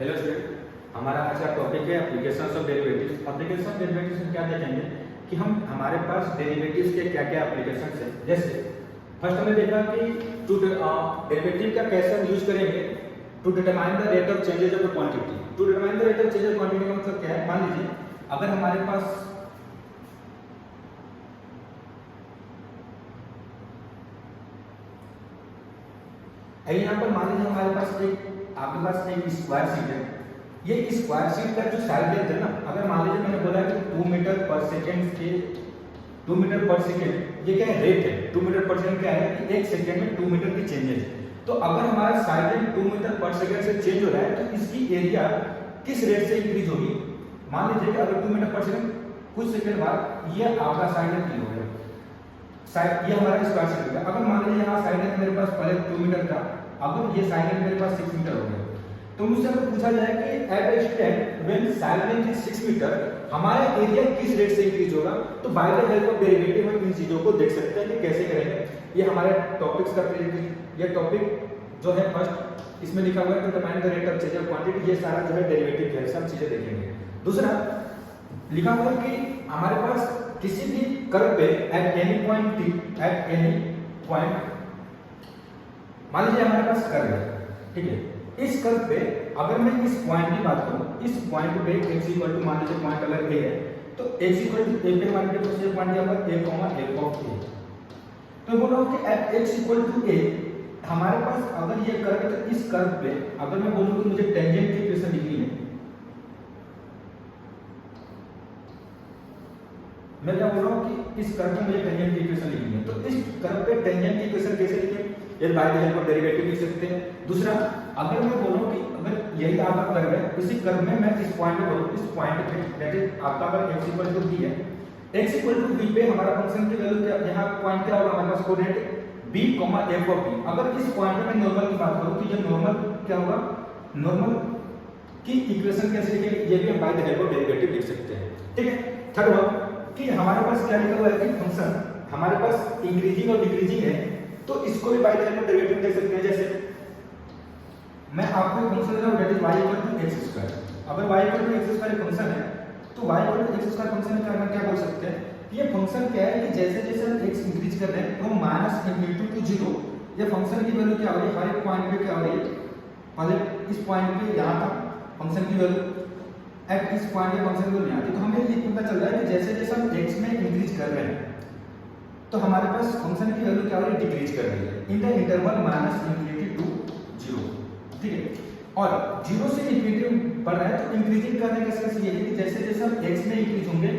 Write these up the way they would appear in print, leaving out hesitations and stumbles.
Hello student, हमारा आज का टॉपिक है applications of derivatives. Application of derivatives में क्या देखेंगे कि हम हमारे पास डेरिवेटिव्स के क्या क्या एप्लीकेशंस हैं। जैसे फर्स्ट हमने देखा कि टू डेरिवेटिव का कैसे हम यूज करेंगे to determine the rate of changes of the quantity. To determine the rate of change of quantity का मतलब क्या है। मान लीजिए अगर हमारे पास यहाँ पर मान लीजिए हमारे पास आपके पास एक स्क्वायर शीट है। ये स्क्वायर शीट का जो साइड लेंथ है ना, अगर मान लीजिए मैंने बोला कि 2 मीटर पर सेकेंड के 2 मीटर पर सेकेंड, ये क्या है, रेट है। 2 मीटर पर सेकेंड क्या है कि 1 सेकेंड में 2 मीटर की चेंजेस। तो अगर हमारा side length 2 metre per second से चेंज हो रहा है तो इसकी एरिया किस रेट से इंक्रीज होगी। मान लीजिए कि अगर 2 मीटर पर सेकेंड कुछ सेकेंड बाद ये आपका साइड लेंथ हो गया, ये हमारा स्क्वायर शीट हो गया। अगर मान लीजिए यहाँ साइड लेंथ मेरे पास पहले 2 मीटर था, अगर ये साइड लेंथ मेरे पास 6 मीटर हो गया, तो मुझसे अगर पूछा जाए कि at a step when side length is 6 metre हमारा एरिया किस रेट से इंक्रीज होगा, तो by the help of derivative हम इन चीजों को देख सकते हैं कि कैसे करेंगे। ये हमारे टॉपिक्स का ये टॉपिक जो है फर्स्ट इसमें लिखा हुआ है to determine the rate of change of quantity. ये सारा जो है डेरिवेटिव है, सब चीजें देखेंगे। दूसरा लिखा हुआ है कि हमारे पास किसी भी कर्व पे at any point T, at any point, मान लीजिए हमारे पास कर्व है, ठीक है। इस कर्व पे अगर मैं इस पॉइंट की बात करूं, इस पॉइंट पे x इक्वल टू मान लीजिए पॉइंट अगर a है तो x इक्वल टू a पे मान लीजिए तो पॉइंट दिया हुआ a, f ऑफ a। तो बोल रहा हूं कि at x equal to a हमारे पास अगर ये कर्व है तो इस कर्व पे अगर मैं बोलूं कि मुझे टेंजेंट की इक्वेशन लिखनी है, मैं क्या बोल रहा हूं कि इस कर्व में मुझे टेंजेंट की इक्वेशन लिखनी है, तो इस कर्व पे टेंजेंट की इक्वेशन कैसे लिखें, ये bye the help of derivative लिख सकते हैं। दूसरा अगर मैं बोलूं कि अगर यही आपका कर्व है, इसी कर्व में मैं इस पॉइंट पे बोलूं, इस पॉइंट पे दैट इज आपका अगर x इक्वल टू b है, x इक्वल टू b पे हमारा फंक्शन की वैल्यू क्या, यहां पॉइंट क्या होगा हमारे पास coordinate b, f of b। अगर इस पॉइंट पे मैं नॉर्मल की बात करूं कि ये नॉर्मल क्या होगा, नॉर्मल की इक्वेशन कैसे लिखेंगे, ये भी हम bye the help of derivative लिख सकते हैं, ठीक है। थर्ड वन कि हमारे पास क्या लिखा हुआ है कि फंक्शन हमारे पास इंक्रीजिंग और डिक्रीजिंग है, तो इसको भी bye the help of derivative देख सकते हैं। जैसे मैं आपको फंक्शन दे रहा हूं that is y equal to x²। अगर y equal to x² function है तो y equal to x² function में क्या बोल सकते हैं, ये फंक्शन क्या है कि जैसे जैसे हम x इंक्रीज कर रहे हैं तो माइनस इनटू टू 0 ये फंक्शन की वैल्यू क्या हो रही है, हर एक पॉइंट पे क्या हो रही है, पहले इस पॉइंट पे यहां तक फंक्शन की वैल्यू एट इस पॉइंट पे फंक्शन की वैल्यू नहीं आती। तो हमें ये पता चल रहा है कि जैसे जैसे हम x में इंक्रीज कर रहे हैं तो हमारे पास फंक्शन की वैल्यू क्या हो रही है, डिक्रीज कर रही है in the interval minus infinity to 0, ठीक है। और 0 से इनफिनिटी बढ़ रहा है तो इंक्रीजिंग करने का सेंस ये है कि जैसे जैसे हम x में इंक्रीज होंगे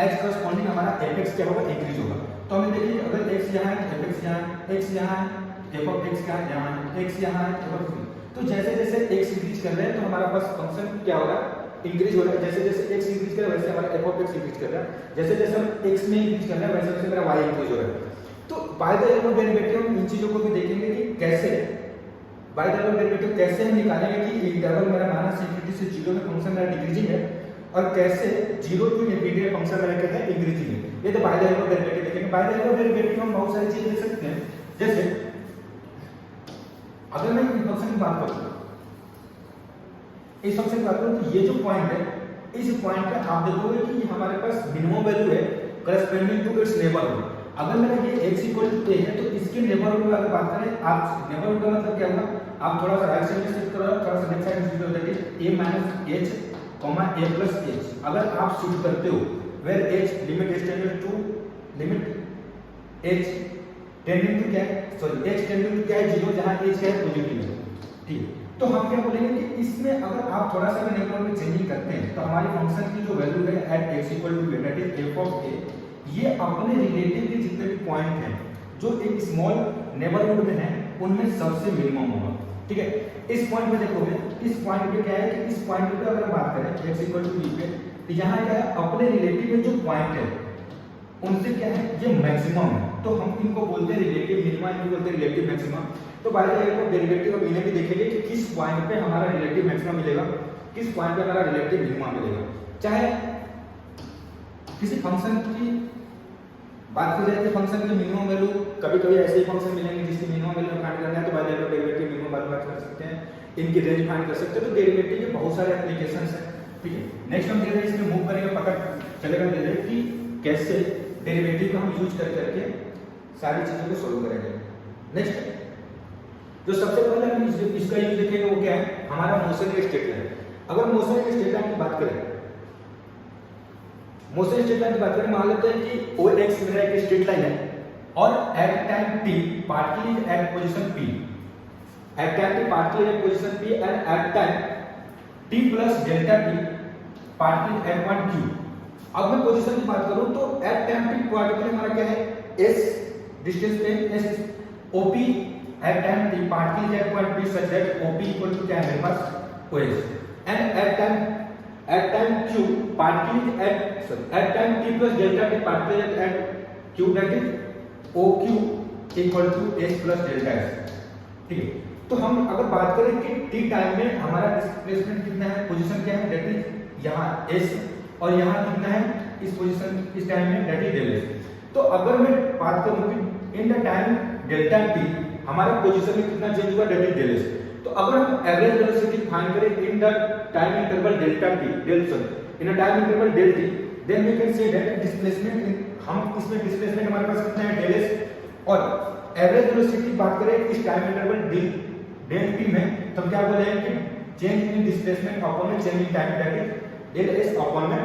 x करस्पॉन्डिंग हमारा fx क्या होगा, इंक्रीज होगा। तो हमें देखिए अगर x यहां है fx यहां है, x यहां है f ऑफ x क्या है यहां है, x यहां है f ऑफ x। तो जैसे जैसे x इंक्रीज कर रहे हैं तो हमारा पास फंक्शन क्या होगा, इंक्रीज हो रहा है। जैसे जैसे x इंक्रीज कर रहा है वैसे हमारा f ऑफ x इंक्रीज कर रहा है, जैसे जैसे हम x में इंक्रीज कर रहे हैं वैसे वैसे मेरा y इंक्रीज हो रहा है। तो by the help of derivative हम इन चीजों को भी देखेंगे कि कैसे bye the help of derivative कैसे हम निकालेंगे कि इंटरवल मेरा माइनस इनफिनिटी से 0 में फंक्शन मेरा डिक्रीजिंग है और कैसे 0 टू इनफिनिटी में फंक्शन मेरा क्या है, इंक्रीजिंग है। ये तो by the help of derivative देखेंगे। By the help of derivative हम बहुत सारी चीजें देख सकते हैं। जैसे अगर मैं इस फंक्शन की बात करूं, इस फंक्शन की बात करूं तो ये जो पॉइंट है, इस पॉइंट पे आप देखोगे कि हमारे पास मिनिमम वैल्यू है करस्पॉन्डिंग टू इट्स नेबरहुड। अगर मेरा ये x इक्वल टू a है तो इसके नेबरहुड में अगर बात करें, आप नेबरहुड का मतलब क्या होगा, आप थोड़ा सा राइट साइड में शिफ्ट करो, थोड़ा सा लेफ्ट साइड में शिफ्ट करो, that is a minus h a plus h। अगर आप शिफ्ट करते हो where h limit h tending to limit h tending to क्या है, सॉरी h टेंडिंग टू क्या है 0, जहां h क्या है पॉजिटिव है, ठीक है। तो हम क्या बोलेंगे कि इसमें अगर आप थोड़ा सा नेबरहुड में चेंजिंग करते हैं तो हमारी फंक्शन की जो वैल्यू है at x equal to that is f of a, ये अपने रिलेटिव के जितने भी पॉइंट हैं जो एक स्मॉल नेबरहुड में हैं उनमें सबसे मिनिमम होगा, ठीक है। इस पॉइंट पे देखोगे, इस पॉइंट पे क्या है कि इस पॉइंट पे अगर बात करें x इक्वल टू b पे, तो यहाँ क्या है अपने रिलेटिव में जो पॉइंट है उनसे क्या है ये मैक्सिमम है, तो हम इनको बोलते हैं रिलेटिव मिनिमा, इनको बोलते हैं रिलेटिव मैक्सिमम। तो by the help of derivative हम इन्हें भी देखेंगे कि किस पॉइंट पे हमारा रिलेटिव मैक्सिमम मिलेगा, किस पॉइंट पे हमारा रिलेटिव मिनिमा मिलेगा। चाहे किसी फंक्शन की बात की जाए तो फंक्शन की मिनिमम वैल्यू, कभी कभी ऐसे ही फंक्शन मिलेंगे जिसकी मिनिमम वैल्यू फाइंड करना है तो by the help of derivative minimum value कर सकते हैं। इनकी रेंज फाइंड कर सकते हैं। तो डेरिवेटिव के बहुत सारे एप्लीकेशंस हैं, ठीक है। नेक्स्ट हम धीरे-धीरे इसमें मूव करेंगे, पकड़ चलेगा धीरे-धीरे कि कैसे डेरिवेटिव का हम यूज कर करके सारी चीजों को सोल्व करेंगे। नेक्स्ट जो सबसे पहले हम इसका यूज देखेंगे वो क्या है, हमारा मोशन स्टेट लाइन। अगर मोशन स्टेट लाइन की बात करें, मोशन स्टेट लाइन की बात करें, मान लेते हैं कि ओ एक्स मेरा एक स्ट्रेट लाइन है और at time t particle is at position p, at time t particle at position p and at time t plus delta t particle at point q। अब मैं पोजीशन की बात करूं तो एट टाइम t पार्टिकल हमारा क्या है, s distance पे s op at time t particle at point p such that op equal to क्या है मेरे पास os, and at time q particle at time t plus delta t particle at q that is oq equal to s plus delta s, ठीक है। तो हम अगर बात करें कि t टाइम में हमारा डिस्प्लेसमेंट कितना है, पोजीशन क्या है, दैट इज यहाँ s, और यहाँ कितना है इस पोजीशन इस टाइम में, दैट इज डेल s। तो अगर मैं बात करूं कि इन द टाइम डेल्टा t हमारा पोजीशन में कितना चेंज हुआ, दैट इज डेल s। तो अगर हम एवरेज वेलोसिटी फाइंड करें in the time interval delta t in the time interval del t, then we can say that displacement, हम इसमें डिस्प्लेसमेंट हमारे पास कितना है डेल s, और एवरेज वेलोसिटी की बात करें इस टाइम इंटरवल डेल t में, तो क्या बोले कि चेंज इन डिस्प्लेसमेंट अपॉन में change in time, that is del s upon में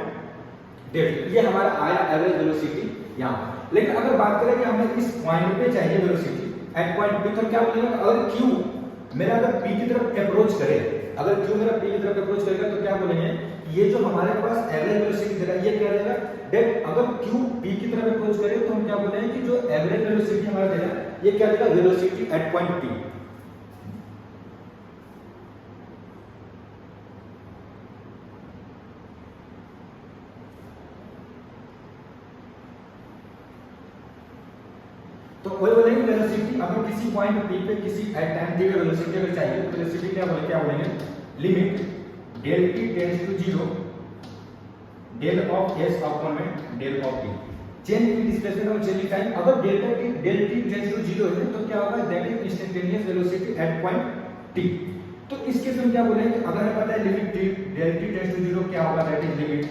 डेल t। ये हमारा आया एवरेज वेलोसिटी यहाँ। लेकिन अगर बात करें कि हमें इस पॉइंट पे चाहिए वेलोसिटी एट पॉइंट p, तो क्या बोलेगा, अगर q मेरा अगर p की तरफ अप्रोच करे, अगर q मेरा p की तरफ अप्रोच करेगा तो क्या बोलेंगे, ये जो हमारे पास एवरेज वेलोसिटी दे रहा है ये क्या देगा, दैट अगर q p की तरफ अप्रोच करे तो हम क्या बोलेंगे कि जो एवरेज वेलोसिटी हमारा दे रहा है ये क्या देगा, वेलोसिटी एट पॉइंट p। तो कोई बोलेंगे वेलोसिटी अगर किसी पॉइंट p पे किसी एट टाइम दी गई वेलोसिटी अगर चाहिए तो वेलोसिटी क्या बोलेंगे, limit del t tends to 0 del of s upon में del of t, change in displacement और चेंज इन टाइम। अगर डेल t टेंड्स टू 0 है तो क्या होगा, that is instantaneous velocity at point t। तो इस केस में क्या बोलेंगे, अगर हमें पता है limit del t tends to 0 क्या होगा, that is limit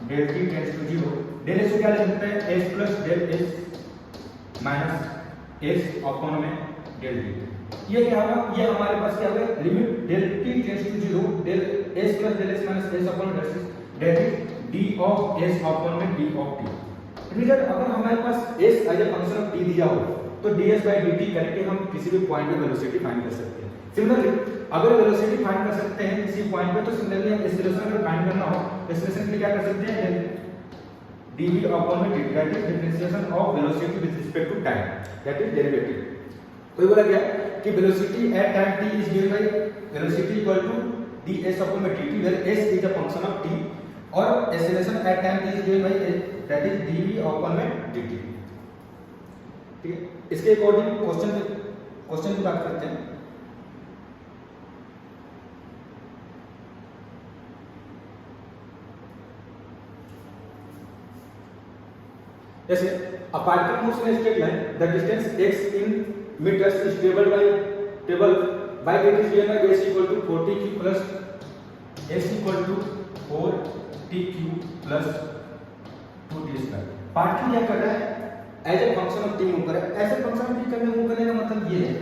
del t tends to 0 del s को क्या लिख सकते हैं, s plus del s minus s upon में डेल t। ये क्या होगा, ये हमारे पास क्या होगा, limit del t tends to 0 del s plus del s minus s upon del d of s upon में d ऑफ t। रिजल्ट अगर हमारे पास s as a function of t दिया हो तो ds बाय dt करके हम किसी भी पॉइंट पे वेलोसिटी फाइंड कर सकते हैं। सिमिलरली अगर वेलोसिटी फाइंड कर सकते हैं किसी पॉइंट पे, तो सिमिलरली हम एक्सेलरेशन अगर फाइंड करना हो, एक्सेलरेशन के लिए क्या कर सकते हैं, dv upon में dt, that is differentiation of velocity with respect to time, that is derivative। तो ये बोला गया कि velocity at time t is given by velocity equal to ds upon में dt, where s is a function of t, और acceleration at time t is given by that is dv upon में dt। ठीक है, इसके according question की बात करते हैं। जैसे a particle moves in a straight line, the distance x in meters is table by it is given by s equal to 40q plus s equal to 4tq plus 2t square। Particle क्या कर रहा है, as a function of t move कर रहा है। ऐसे function of t करने move करने का मतलब ये है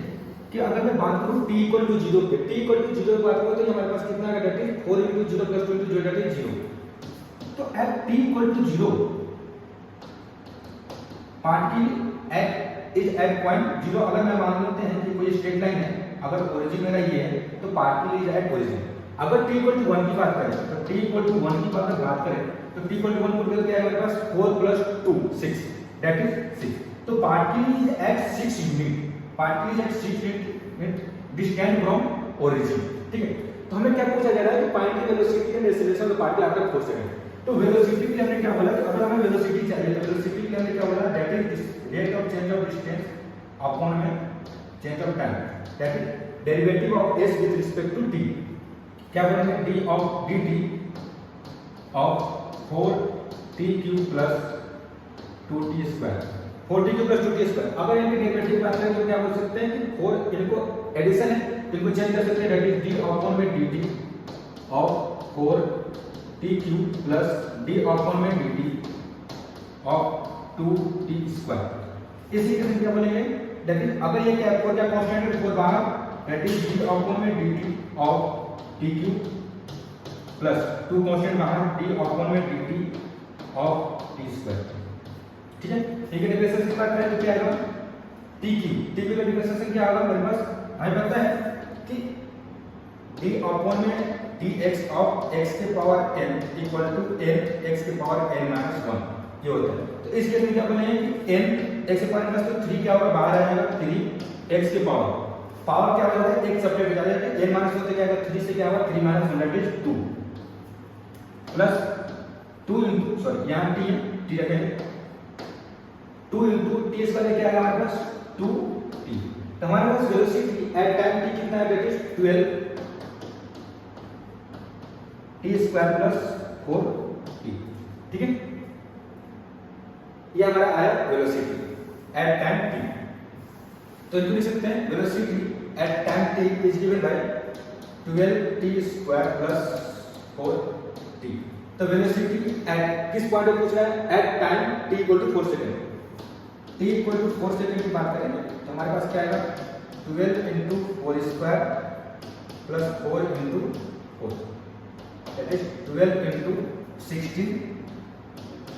कि अगर मैं बात करूं t इक्वल टू 0 पे, t इक्वल टू 0 पे बात करूं तो हमारे पास कितना आएगा, दैट इज 4 * 0 + 2 * 0 दैट इज 0। तो at t equal to 0 particle is at point 0। अगर मैं मान लेते हैं कि कोई स्ट्रेट लाइन है, अगर ओरिजिन मेरा ये है तो पार्टिकल इज एट ओरिजिन। अगर t इक्वल टू 1 की बात करें तो t इक्वल टू 1 की बात करें तो t इक्वल टू 1 को क्या है हमारे पास 4 + 2 6 दैट इज 6। तो particle is at 6 unit, particle is at 6 unit distance from origin. ठीक है, तो हमें क्या पूछा जा रहा है कि find the velocity and acceleration of particle after 4 second. तो वेलोसिटी के लिए हमने क्या बोला कि अगर हमें वेलोसिटी चाहिए तो वेलोसिटी के लिए हमने क्या बोला, that is rate of change of distance upon में change of time, that is derivative of s with respect to t। क्या बोलेंगे, d of dt of 4tq plus 2t square, 4tq plus 2t square. अगर इनके derivative की बात करें तो क्या बोल सकते हैं कि 4 इनको एडिशन है इनको चेंज कर सकते हैं, दैट इज डी अपॉन में dt of 4t³ plus D upon में dt ऑफ 2t स्क्वायर। इसी के क्या बोलेंगे, दैट इज अगर ये क्या आपको क्या कांस्टेंट है 4 बाहर, दैट इज डी अपॉन में dt of t³ plus 2 constant बाहर डी अपॉन में dt ऑफ t स्क्वायर। ठीक है, ठीक है, डिफरेंशिएशन की बात करें तो क्या आएगा t³ का डिफरेंशिएशन क्या होगा, मेरे पास हमें पता है कि d अपॉन में dx ऑफ x के power n equal to n x के पावर n माइनस 1 ये होता है। तो इस केस में क्या बोलेंगे कि n x के पावर प्लस तो 3 क्या होगा, बाहर आ जाएगा 3 x के पावर क्या हो जाता है, एक सब्जेक्ट हो जाता है n माइनस 1 से क्या आएगा, 3 से क्या होगा 3 minus 1 that is 2 plus 2 into sorry यहां t रखेंगे 2 इनटू t स्क्वायर क्या आएगा हमारे पास 2t। तो हमारे पास वेलोसिटी एट टाइम t कितना है, that is 12 t square plus 4t। ठीक है, ये हमारा आया वेलोसिटी एट टाइम t। तो इनको लिख सकते हैं velocity at time t is given bye 12t square plus 4t। तो वेलोसिटी एट किस पॉइंट पे पूछ रहा है, at time t equal to 4 second. t equal to 4 second की बात करें तो हमारे पास क्या आएगा 12 into 4 square plus 4 into 4 that is 12 into 16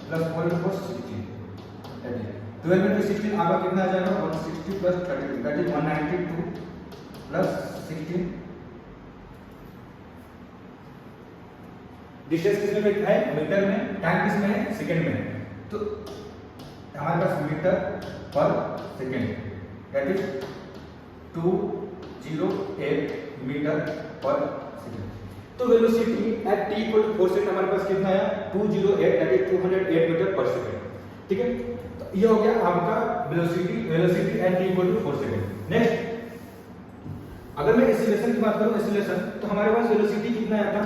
plus 4 into 4 16 that is 12 into 16 आपका कितना आ जाएगा 160 plus 32 that is 192 plus 16। Distance किसमें है, मीटर में, टाइम किसमें है, सेकंड में है। तो हमारे पास metre per second that is 208 metre per second. तो velocity at t equal to 4 second हमारे पास कितना आया 208 दैट इज 208 मीटर पर सेकंड। ठीक है, तो ये हो गया आपका velocity at t equal to 4 second. Next अगर मैं एक्सीलरेशन की बात करूं, एक्सीलरेशन तो हमारे पास वेलोसिटी कितना आया था,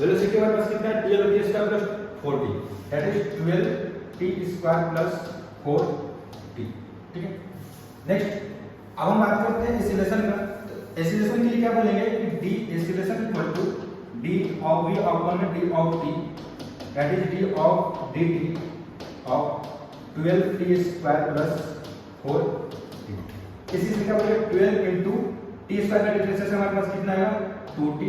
वेलोसिटी हमारे पास कितना है 12t square plus 4t that is 12t square plus 4t। ठीक है, नेक्स्ट अब हम बात करते हैं एक्सीलरेशन का। तो एक्सीलरेशन के लिए क्या बोलेंगे कि d acceleration equal to d of v upon में d of t that is d of dt of 12t square plus 4t। इसी से क्या बोलेंगे 12 इनटू t स्क्वायर का डिफरेंशिएशन हमारे पास कितना आएगा 2t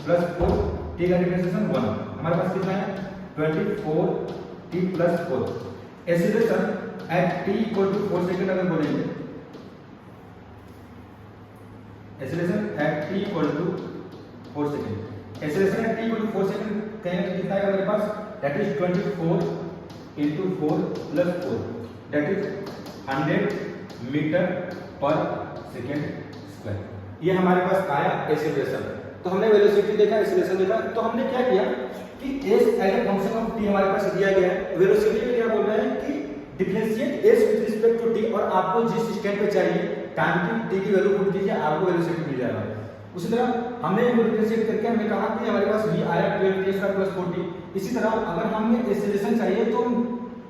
प्लस 4t का डिफरेंशिएशन 1 हमारे पास कितना है 24t plus 4। Acceleration at t equal to 4 second अगर बोलेंगे, acceleration at t equal to 4 second, acceleration at t equal to 4 second कहेंगे तो कितना आएगा मेरे पास that is 24 into 4 plus 4 that is 100 metre per second square. ये हमारे पास आया एक्सीलरेशन। तो हमने वेलोसिटी देखा, एक्सीलरेशन देखा, तो हमने क्या किया कि s as a function of t हमारे पास दिया गया है। वेलोसिटी में क्या बोल रहे हैं कि differentiate s with respect to t और आपको जिस स्टेप पे चाहिए टाइम की t की वैल्यू पुट कीजिए, आपको वेलोसिटी मिल जाएगा। उसी तरह हमने इनको डिफरेंशिएट करके हमने कहा कि हमारे पास v आया 12t स्क्वायर प्लस 4t। इसी तरह अगर हमें एक्सीलरेशन चाहिए तो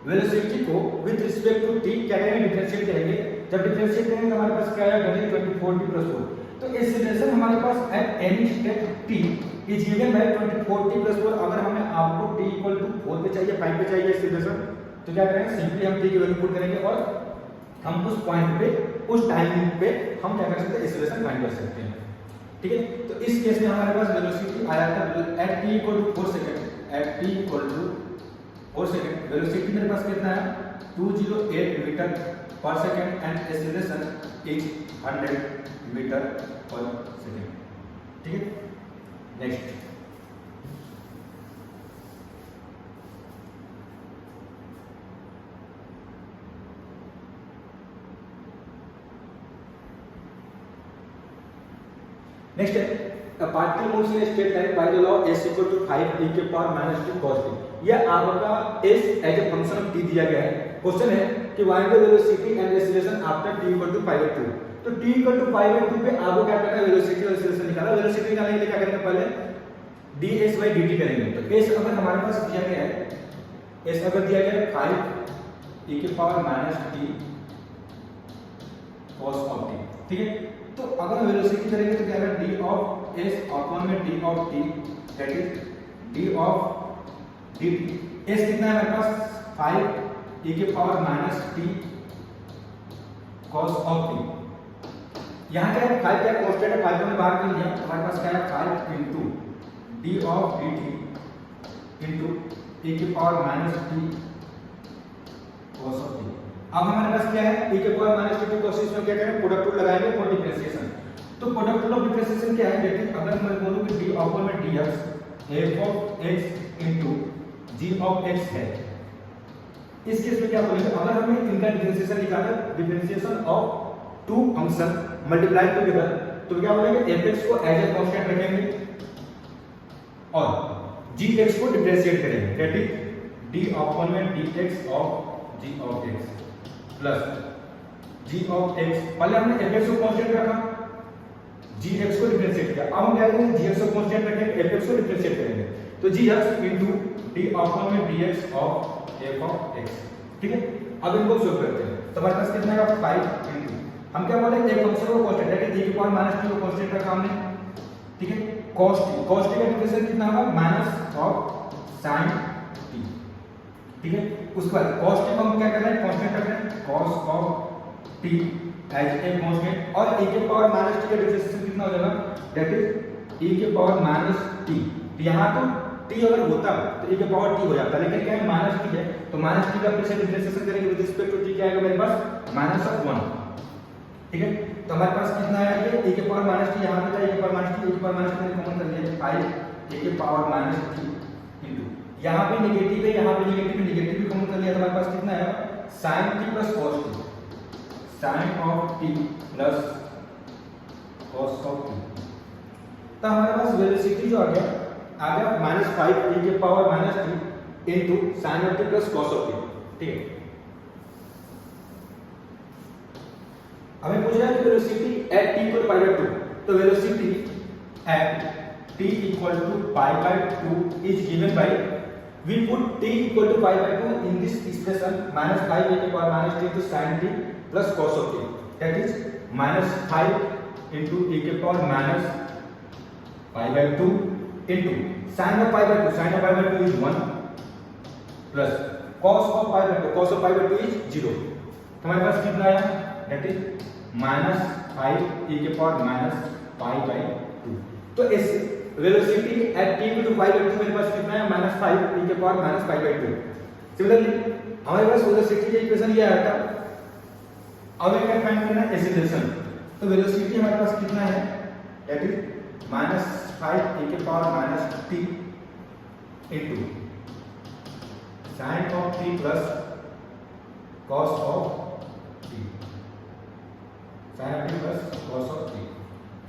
वेलोसिटी को विद रिस्पेक्ट टू t क्या करेंगे, डिफरेंशिएट करेंगे। जब डिफरेंशिएट करेंगे तो हमारे पास क्या आया 24t प्लस 4। तो एक्सीलरेशन हमारे पास at any step t is given by 24t plus 4। अगर हमें आपको t इक्वल टू 4 पे चाहिए, 5 पे चाहिए एक्सीलरेशन, तो क्या करेंगे सिंपली हम t की वैल्यू पुट करेंगे और हम उस पॉइंट पे उस टाइमिंग पे हम क्या कर सकते हैं एक्सीलरेशन फाइंड कर सकते हैं। ठीक है, तो इस केस में हमारे पास वेलोसिटी आया था at t equal to 4 second, at t equal to 4 second velocity मेरे पास कितना है 208 metre per second and acceleration is 100 metre per second. ठीक है, नेक्स्ट नेक्स्ट है a particle moves in a straight line by the law s equal to 5 e के power minus 2 cos t। यह आपका s as a function of t दिया गया है। Question है कि find the velocity and acceleration after t equal to 5/2। तो t equal to 5/2 पे आपको क्या करना है वेलोसिटी और एक्सीलरेशन निकालना। वेलोसिटी निकालने के लिए क्या करेंगे, पहले ds by dt करेंगे। तो s अगर हमारे पास दिया गया है, s अगर दिया गया है 5 e के power minus t cos of t। ठीक है, तो अगर वेलोसिटी करेंगे तो क्या होगा, डी ऑफ एस अपॉन में D of T, that is D of D T. S कितना है मेरे पास 5 e के power minus T cos of T. यहाँ क्या है 5 क्या कांस्टेंट है, 5 को मैं बाहर कर लिया, हमारे पास क्या है 5 into D of D T into e के power minus T cos of T. अब हमारे पास क्या है e के पावर माइनस टी cos, इसमें क्या करें प्रोडक्ट रूल लगाएंगे फॉर डिफरेंशिएशन। तो प्रोडक्ट रूल ऑफ डिफरेंशिएशन क्या है, दैट इज अगर मैं बोलूं कि d अपॉन में dx f of x into g of x है, इस केस में क्या बोलेंगे, अगर हमें इनका डिफरेंशिएशन निकालना है, differentiation of two function multiply together, तो क्या बोलेंगे fx को एज ए कांस्टेंट रखेंगे और gx को डिफरेंशिएट करेंगे, दैट इज d अपॉन में dx of g of x plus g of x। पहले हमने fx को कांस्टेंट रखा, gx को डिफरेंशिएट किया, अब हम क्या करेंगे gx को कांस्टेंट रखेंगे, fx को डिफरेंशिएट करेंगे, तो gx इनटू d अपॉन में dx of f of x। ठीक है, अब इनको सॉल्व करते हैं, तो हमारे पास कितना आएगा 5 इनटू, हम क्या बोले एक फंक्शन को कांस्टेंट, दैट इज e की पावर माइनस टी को कांस्टेंट रखा हमने, ठीक है, cos t का डिफरेंशिएशन कितना होगा माइनस ऑफ sin t। ठीक है, उसके बाद cos t को हम क्या कर रहे हैं कांस्टेंट रख रहे हैं, cos of t as a constant, और e के पावर माइनस t का डिफरेंशिएशन कितना हो जाएगा, दैट इज e के पावर माइनस t। यहां तो t अगर होता तो e के पावर t हो जाता, लेकिन क्या है माइनस t है, तो माइनस t का फिर से डिफरेंशिएशन करेंगे विद रिस्पेक्ट टू t, क्या आएगा मेरे पास माइनस ऑफ 1। ठीक है, तो हमारे पास कितना है ये e के पावर माइनस t, यहां पे था e के पावर माइनस t, e के पावर माइनस t कॉमन कर लिया 5 e के पावर माइनस t इनटू, यहां पे नेगेटिव है, यहां पे नेगेटिव भी कॉमन कर लिया, तो हमारे पास कितना है sin t plus cos t, sin of t plus cos of t। तो हमारे पास वेलोसिटी जो आ गया -5 e के power minus t into sin of t plus cos of t। ठीक है, हमें पूछ रहा है कि velocity at t equal pi by 2, तो velocity at t equal to pi by 2 is given by, we put t equal to pi by 2 in this expression -5 e के power minus t to sin t plus cos of t, that is -5 into e के power minus pi by 2 into sin of pi by 2, sin of pi by 2 is 1 plus cos of pi by 2, cos of pi by 2 is 0। हमारे पास कितना आया, that is -5 e के power minus pi by 2। तो इस velocity at t equal to pi by 2 मेरे पास कितना है -5 e के power minus pi by 2। Similarly हमारे पास वेलोसिटी का इक्वेशन ये आया था, अब हमें फाइंड करना है एक्सीलरेशन, तो वेलोसिटी हमारे पास कितना है, दैट इज -5 e के power minus t into sin of t plus cos of t, sin of t plus cos of t,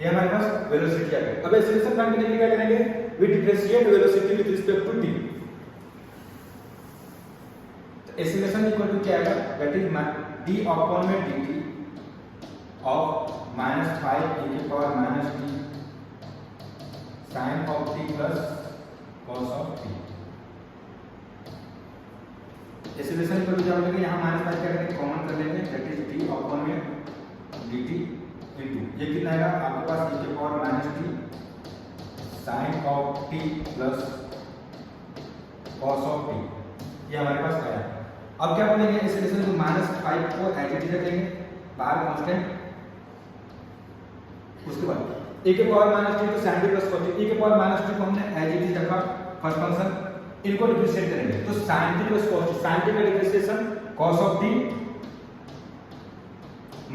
ये हमारे पास वेलोसिटी आ गई। अब एक्सीलरेशन फाइंड करने के लिए क्या करेंगे, we differentiate velocity with respect to t। तो एक्सीलरेशन इक्वल टू क्या आएगा, दैट इज d अपॉन में dt ऑफ -5 e के power minus t sin of t plus cos of t। Acceleration equal to क्या हो जाएगा, यहां -5 क्या करेंगे कॉमन कर लेंगे, दैट इज d अपॉन में dt इनटू ये कितना आएगा आपके पास e के power minus t sin of t plus cos of t, ये हमारे पास आया। अब क्या बोलेंगे, एक्सीलरेशन को -5 को एज इट इज रखेंगे बाहर कांस्टेंट, उसके बाद e के पावर माइनस t तो sin t plus cos t, e के पावर माइनस t को हमने एज इट इज रखा फर्स्ट फंक्शन, इनको डिफरेंशिएट करेंगे, तो sin t plus cos t, sin t का differentiation cos of t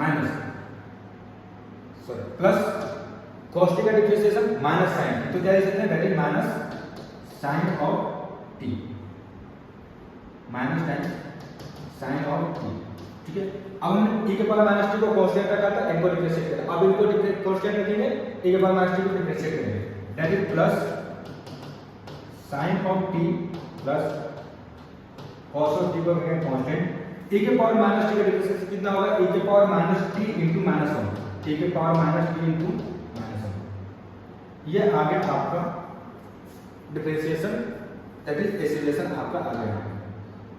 minus sorry plus cos t का differentiation minus sin t, तो क्या लिख सकते हैं, that is minus sin of t minus sin of t। ठीक है, अब हमने e के पावर माइनस t को कांस्टेंट रखा था, इनको डिफरेंशिएट करा, अब इनको कांस्टेंट रखेंगे, e के पावर माइनस t को डिफरेंशिएट करेंगे, that is plus sin of t plus cos of t को रखेंगे कांस्टेंट, e के पावर माइनस t का डिफरेंशिएशन कितना होगा, e के power minus t into -1, e के पावर माइनस t इनटू -1। ये आ गया आपका डिफरेंशिएशन, दैट इज एक्सीलरेशन आपका आ गया।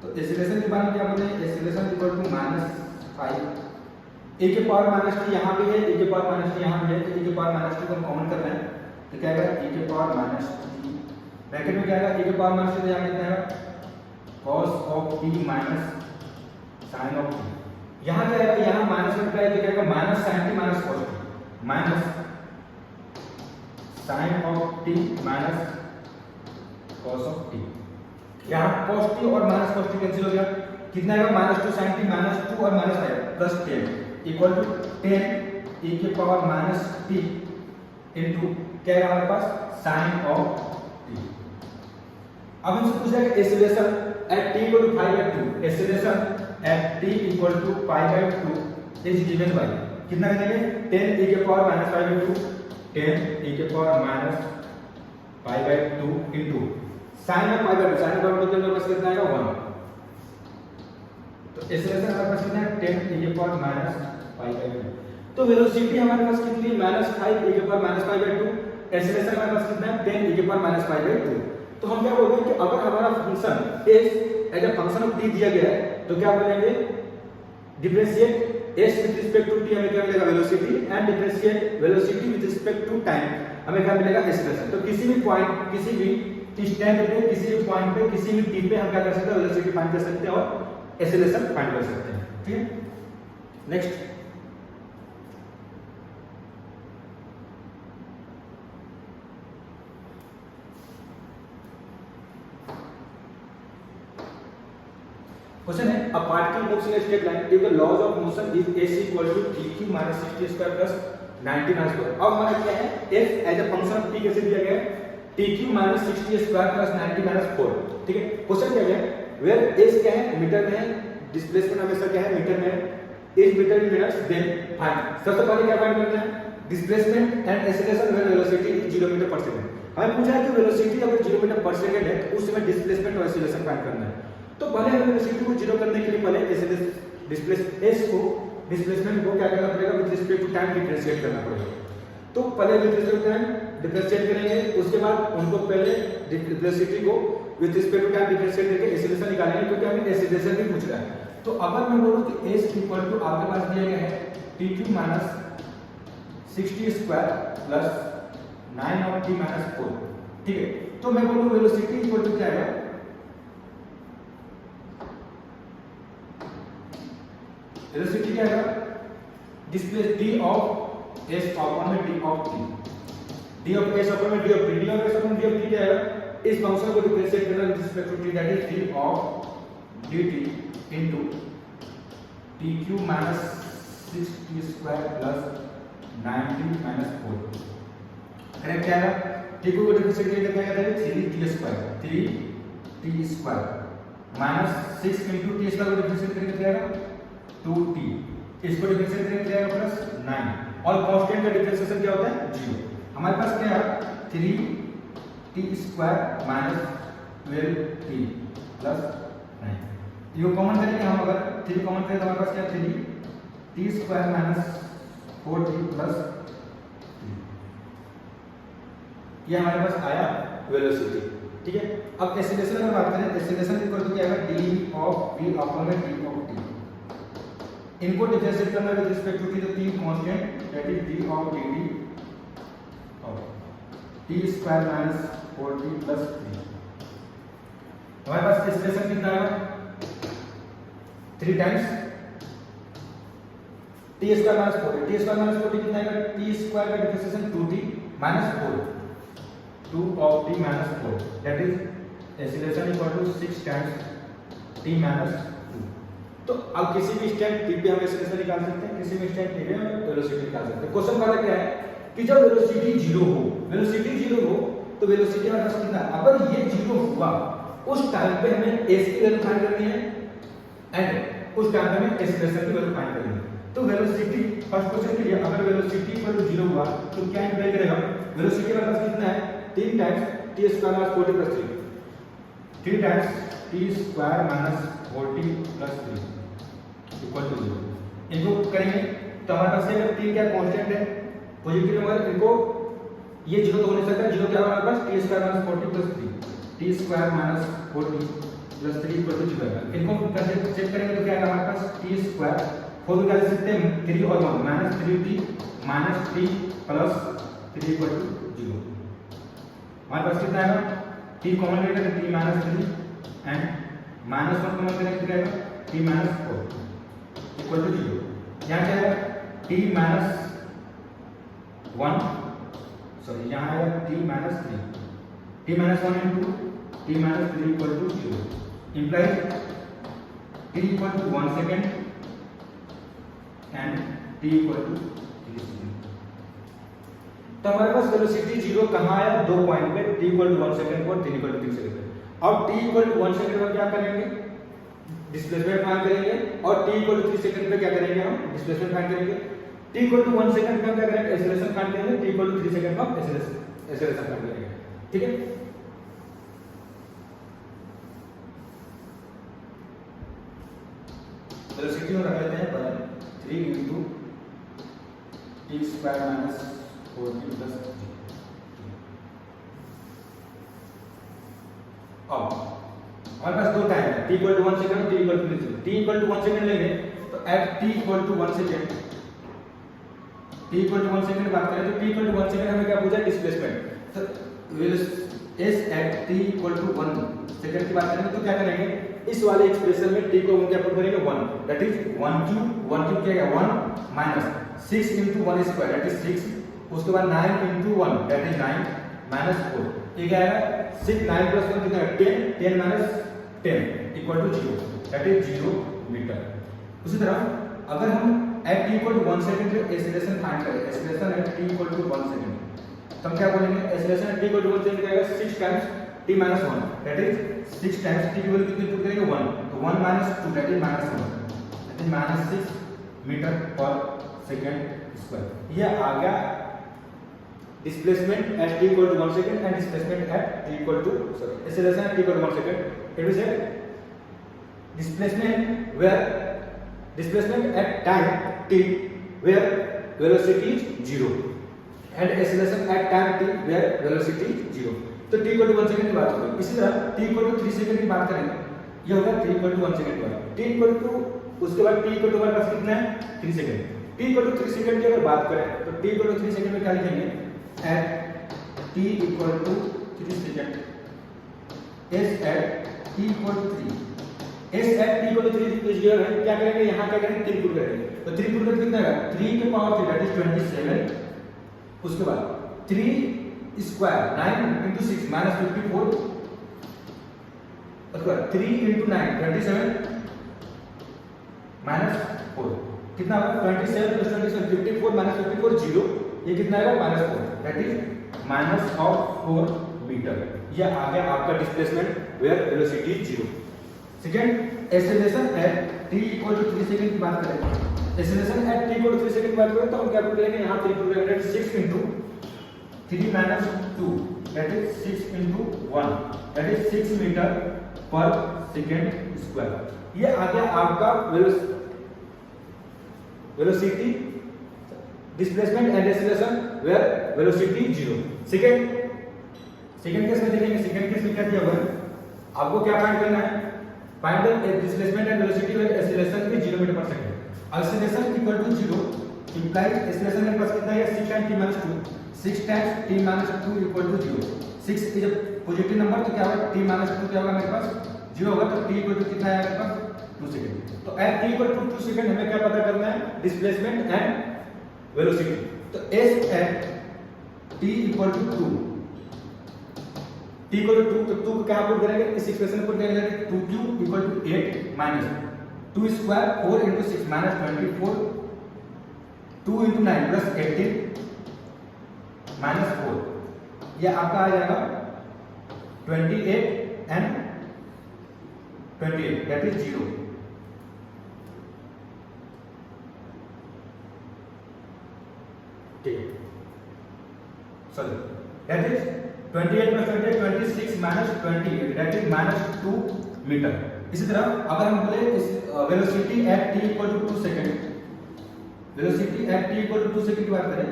तो एक्सीलरेशन के बारे में क्या बोलते हैं, एक्सीलरेशन इक्वल टू -5 ए के पावर माइनस टी यहाँ पे है, ए के पावर माइनस टी यहाँ पे है, तो ए के पावर माइनस टी को हम कॉमन कर रहे हैं तो क्या आएगा ए के पावर माइनस टी, ब्रैकेट में क्या आएगा ए के पावर माइनस टी, तो यहाँ कितना आएगा cos of T minus sine of T. यहाँ क्या आएगा, यहाँ माइनस मल्टीप्लाई तो क्या आएगा minus sine T minus cos T, minus sine of T minus cos of T. यहाँ cos टी और माइनस cos टी कैंसिल हो गया, कितना आएगा माइनस 2 sin टी माइनस 2 और minus 5 plus 10 equal to 10 e के पावर माइनस टी इनटू क्या है हमारे पास साइन ऑफ टी। अब हमसे पूछा है acceleration at t equal to 5/2, acceleration at t equal to 5/2 is given by कितना करेंगे 10 e के पावर माइनस 5/2, 10 e के power minus 5/2 into sine of 5/2, sine of 5/2 के बस कितना आएगा 1, तो एक्सेलरेशन हमारे पास कितना है 10 e के पावर माइनस 5/2। तो वेलोसिटी हमारे पास कितनी है माइनस 5 e के पावर माइनस 5/2, एक्सेलरेशन हमारे पास कितना है 10 e के पावर माइनस 5/2। तो हम क्या बोलेंगे कि अगर हमारा function s as a function of t दिया गया है तो क्या बोलेंगे differentiate s with respect to t, हमें क्या मिलेगा velocity, and differentiate velocity with respect to time, हमें क्या मिलेगा एक्सेलरेशन। तो किसी भी पॉइंट, किसी भी स्टैंड पे, किसी भी पॉइंट पे, किसी भी t पे हम क्या कर सकते हैं वेलोसिटी फाइंड कर सकते हैं और एक्सेलरेशन फाइंड कर सकते हैं। ठीक है, नेक्स्ट क्वेश्चन है a particle moves in a straight line if the laws of motion is s equal to tq minus 60 square plus 90 minus 4। अब हमारा क्या है s as a function of t कैसे दिया गया है tq minus 60 square plus 90 minus 4। ठीक है, क्वेश्चन क्या है वेयर s क्या है मीटर में है, डिस्प्लेसमेंट हमेशा क्या है मीटर में है, is metre in minutes, then find. सबसे पहले क्या फाइंड करना है displacement and acceleration when velocity is 0 metre per second. हमें पूछा है कि वेलोसिटी अगर 0 मीटर पर सेकंड है तो उस समय डिस्प्लेसमेंट और एक्सेलरेशन फाइंड करना है। तो पहले हमें वेलोसिटी को 0 करने के लिए पहले डिस्प्लेसमेंट को क्या करना पड़ेगा with respect to time differentiate करना पड़ेगा। तो पहले with respect to time differentiate करेंगे, उसके बाद उनको पहले वेलोसिटी को with respect to time differentiate करके एक्सेलरेशन निकालेंगे, क्योंकि हमें एक्सेलरेशन भी पूछ रहा है। तो अगर मैं बोलूं कि s इक्वल टू आपके पास दिया गया है tq minus 60 square plus 9 of t minus 4। ठीक है, तो मैं बोलूं वेलोसिटी इक्वल टू क्या है वेलोसिटी क्या है displace d of s upon में d of t, d of s upon में d of t, d of s upon d of t क्या है इस फंक्शन को डिफरेंशिएट करना with respect to t, that is d of dt into tq minus 60 square plus 90 minus 4। Correct क्या है tq को differentiate करके क्या आता है 3t square, 3t square minus 6 into t square को डिफरेंशिएट करके क्या आएगा 2t, इसको डिफरेंशिएट करके क्या आएगा प्लस 9, और कांस्टेंट का डिफरेंशिएशन क्या होता है 0। हमारे पास क्या है 3t square minus 12t plus 9। ये कॉमन करेंगे हम, अगर 3 कॉमन करें तो हमारे पास क्या 3t square minus 4t plus 3, ये हमारे पास आया वेलोसिटी। ठीक है, अब एक्सेलरेशन की बात करें, एक्सेलरेशन इक्वल टू क्या है d ऑफ v अपॉन में d ऑफ t। इनको डिफरेंशिएट करना विद रिस्पेक्ट टू t, तो तीन constant that is d of dt और t square minus 4t plus 3। हमारे पास एक्सेलरेशन कितना आएगा 3 times t square minus 4, t square minus 4t कितना आएगा t स्क्वायर का differentiation 2t minus 4, 2 of t minus 4, that is acceleration equal to 6 times t minus 2। तो अब किसी भी स्टैंड t पे हम एक्सेलरेशन निकाल सकते हैं, किसी भी स्टैंड t पे हम वेलोसिटी निकाल सकते हैं। क्वेश्चन वाला क्या है कि जब वेलोसिटी 0 हो, वेलोसिटी 0 हो तो वेलोसिटी हमारे पास कितना, अगर ये 0 हुआ उस टाइम पे हमें s की वैल्यू फाइंड करनी है एंड उस टाइम पे हमें एक्सेलरेशन की वैल्यू फाइंड करनी है। तो वेलोसिटी फर्स्ट क्वेश्चन के लिए अगर वेलोसिटी इक्वल टू 0 हुआ तो क्या इंप्लाई करेगा वेलोसिटी हमारे पास कितना है 3 times t square minus 4t plus 3, 3 times t square minus 4t plus 3 equal to 0। इनको करेंगे तो हमारे पास ये 3 क्या कांस्टेंट है पॉजिटिव नंबर, इनको ये 0 तो हो नहीं सकता, 0 क्या हमारे पास t square minus 4t plus 3, t square minus 4t plus 3 equal to 0 है। इनको कैसे चेक करेंगे तो क्या आएगा हमारे पास t स्क्वायर 4 को क्या लिख सकते हैं 3 और 1 -3t -3 प्लस 3 इक्वल टू 0। हमारे पास कितना आएगा t कॉमन लेंगे तो t -3 एंड -1 कॉमन लेंगे कितना आएगा t -4 इक्वल टू 0। यहाँ क्या है t -1 सॉरी यहाँ आएगा t -3 t -1 into t -3 equal to 0 implies t equal to 1 second and t equal to 3 second. तो हमारे पास वेलोसिटी 0 कहाँ आया दो पॉइंट पे t इक्वल टू 1 सेकेंड और t इक्वल टू 3 सेकेंड पे। अब t इक्वल टू 1 सेकेंड पर क्या करेंगे डिस्प्लेसमेंट फाइंड करेंगे और t इक्वल टू 3 सेकेंड पे क्या करेंगे हम डिस्प्लेसमेंट फाइंड करेंगे। t इक्वल टू 1 सेकेंड पे हम क्या करेंगे एक्सेलरेशन फाइंड करेंगे, t इक्वल टू 3 सेकेंड पे हम एक्सेलरेशन फाइंड करेंगे। ठीक है वेलोसिटी में रख लेते हैं पर 3 into t square minus 4t plus g। अब हमारे पास दो टाइम है t equal to 1 second t equal to 3 second. t equal to 1 second लेंगे तो at t equal to 1 second t equal to 1 second बात करें तो t इक्वल टू 1 सेकंड हमें क्या पूछा डिस्प्लेसमेंट। तो s at t equal to 1 second की बात करेंगे तो क्या करेंगे इस वाले एक्सप्रेशन में t को हम क्या पुट करेंगे 1 दैट इज 1 क्यूब क्या है 1 minus 6 into 1 square that is 6 उसके बाद 9 into 1 दैट इज 9 माइनस 4 ये क्या है 6 9 प्लस 1 कितना है 10 10 minus 10 equal to 0 that is 0 metre. उसी तरह अगर हम at t equal to 1 second पे एक्सेलरेशन फाइंड करें acceleration at t equal to 1 second तो हम क्या बोलेंगे acceleration at t equal to 1 second क्या आएगा 6 times t minus 1 that is 6 times t की वैल्यू कितनी पुट करेंगे 1 तो 1 minus 2 that is minus 1 that is minus 6 metre per second square. ये आ गया displacement at t equal to 1 second and displacement at t equal to acceleration at t equal to 1 second। It is a displacement at time t where velocity is 0 and acceleration at time t where velocity is 0। तो t equal to 1 second की बात हो गई। इसी तरह t equal to 3 second की बात करेंगे ये होगा t equal to 1 second के बाद t equal to उसके बाद t equal to हमारे पास कितना है 3 second। t equal to 3 second की अगर बात करें तो t equal to 3 second में क्या लिखेंगे at t equal to 3 second s at t equal to 3 s at t equal to 3 इस जगह है क्या करेंगे यहाँ क्या करेंगे 3 पुट करेंगे तो 3 पुट करके कितना आएगा 3 के पावर 3 दैट इज 27 उसके बाद 3 स्क्वायर 9 into 6 minus 54 उसके बाद 3 into 9 27 minus 4 कितना होगा 27 plus 27 54 minus 54 0 ये कितना आएगा minus 4 that is minus of 4 metre. ये आ गया आपका displacement where velocity is 0। Second acceleration at t equal to 3 second की बात करें acceleration at t equal to 3 second की बात करें तो हम क्या पुट करेंगे यहां 3 पुट करेंगे 6 into 3 minus 2 that is 6 into 1 that is 6 metre per second square. ये आ गया आपका वेलोसिटी displacement and acceleration where velocity 0। Second case में देखेंगे सेकंड केस में क्या दिया हुआ है आपको क्या फाइंड करना है find the displacement and velocity where acceleration is 0 metre per second. Acceleration equal to 0 implies acceleration में पास कितना है 6 times t minus 2 6 times t minus 2 equal to 0। 6 is a positive number तो क्या होगा t minus 2 क्या होगा मेरे पास 0 होगा तो t इक्वल टू कितना है मेरे पास 2 सेकंड। तो at t equal to 2 second हमें क्या पता करना है डिस्प्लेसमेंट एंड वेलोसिटी। तो s at t equal to 2 t equal to 2 तो 2 को क्या पुट करेंगे इस इक्वेशन में पुट करेंगे 2q equal to 8 minus 2 square 4 into 6 minus 24 2 into 9 plus 18 minus 4 ये आपका आ जाएगा 28 and 28 that is 0। sorry that is 28 plus 28 26 minus 28 that is minus 2 metre. इसी तरह अगर हम बोले velocity at t equal to 2 second velocity at t equal to 2 second की बात करें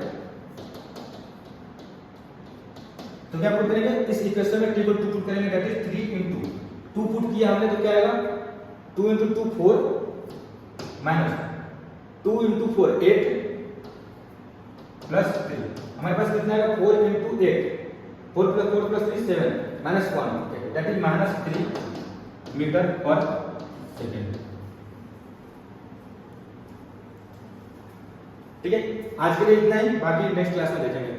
तो क्या पुट करेंगे इस इक्वेशन में t इक्वल टू पुट करेंगे दैट इज 3 into 2 पुट किया हमने तो क्या आएगा 2 into 2 4 माइनस 2 इंटू 4 8 प्लस 3 हमारे पास कितना आएगा 4 into 8 4 plus 3 7 minus 1 that is minus 3 metre per second. ठीक है, आज के लिए इतना ही, बाकी नेक्स्ट क्लास में देखेंगे।